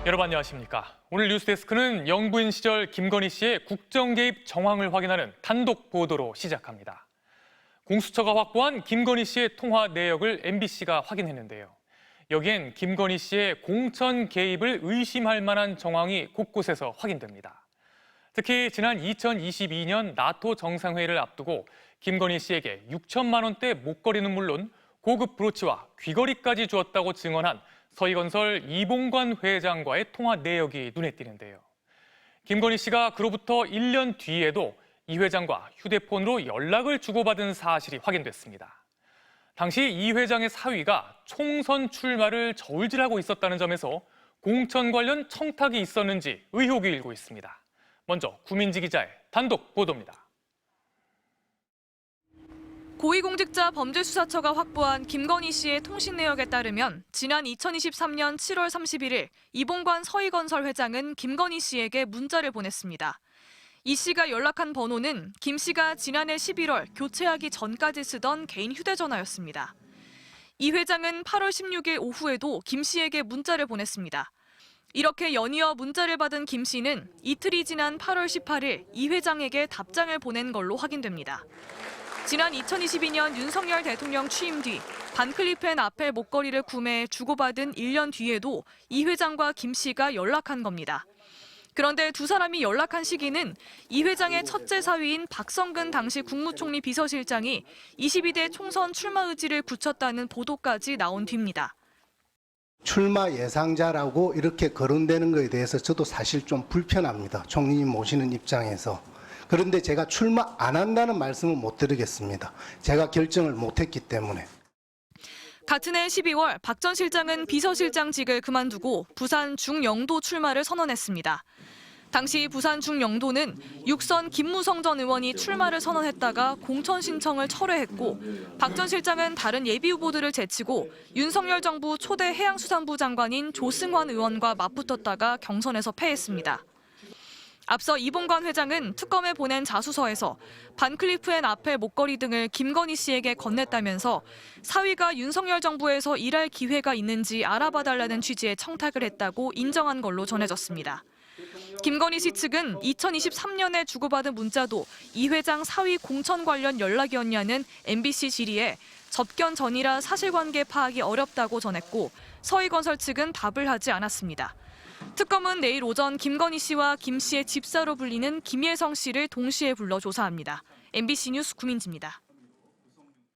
여러분 안녕하십니까. 오늘 뉴스데스크는 영부인 시절 김건희 씨의 국정 개입 정황을 확인하는 단독 보도로 시작합니다. 공수처가 확보한 김건희 씨의 통화 내역을 MBC가 확인했는데요. 여기엔 김건희 씨의 공천 개입을 의심할 만한 정황이 곳곳에서 확인됩니다. 특히 지난 2022년 나토 정상회의를 앞두고 김건희 씨에게 6천만 원대 목걸이는 물론 고급 브로치와 귀걸이까지 주었다고 증언한 서희건설 이봉관 회장과의 통화 내역이 눈에 띄는데요. 김건희 씨가 그로부터 1년 뒤에도 이 회장과 휴대폰으로 연락을 주고받은 사실이 확인됐습니다. 당시 이 회장의 사위가 총선 출마를 저울질하고 있었다는 점에서 공천 관련 청탁이 있었는지 의혹이 일고 있습니다. 먼저 구민지 기자의 단독 보도입니다. 고위공직자 범죄수사처가 확보한 김건희 씨의 통신 내역에 따르면 지난 2023년 7월 31일 이봉관 서희건설 회장은 김건희 씨에게 문자를 보냈습니다. 이 씨가 연락한 번호는 김 씨가 지난해 11월 교체하기 전까지 쓰던 개인 휴대전화였습니다. 이 회장은 8월 16일 오후에도 김 씨에게 문자를 보냈습니다. 이렇게 연이어 문자를 받은 김 씨는 이틀이 지난 8월 18일 이 회장에게 답장을 보낸 걸로 확인됩니다. 지난 2022년 윤석열 대통령 취임 뒤 반클리프 앤 아펠 목걸이를 구매해 주고받은 1년 뒤에도 이 회장과 김 씨가 연락한 겁니다. 그런데 두 사람이 연락한 시기는 이 회장의 첫째 사위인 박성근 당시 국무총리 비서실장이 22대 총선 출마 의지를 굳혔다는 보도까지 나온 뒤입니다. 출마 예상자라고 이렇게 거론되는 것에 대해서 저도 사실 좀 불편합니다. 총리님 모시는 입장에서. 그런데 제가 출마 안 한다는 말씀은 못 드리겠습니다. 제가 결정을 못했기 때문에. 같은 해 12월 박 전 실장은 비서실장직을 그만두고 부산 중영도 출마를 선언했습니다. 당시 부산 중영도는 육선 김무성 전 의원이 출마를 선언했다가 공천 신청을 철회했고 박 전 실장은 다른 예비 후보들을 제치고 윤석열 정부 초대 해양수산부 장관인 조승환 의원과 맞붙었다가 경선에서 패했습니다. 앞서 이봉관 회장은 특검에 보낸 자수서에서 반클리프 앤 아펠 목걸이 등을 김건희 씨에게 건넸다면서 사위가 윤석열 정부에서 일할 기회가 있는지 알아봐달라는 취지의 청탁을 했다고 인정한 걸로 전해졌습니다. 김건희 씨 측은 2023년에 주고받은 문자도 이 회장 사위 공천 관련 연락이었냐는 MBC 질의에 접견 전이라 사실관계 파악이 어렵다고 전했고 서희건설 측은 답을 하지 않았습니다. 특검은 내일 오전 김건희 씨와 김 씨의 집사로 불리는 김예성 씨를 동시에 불러 조사합니다. MBC 뉴스 구민지입니다.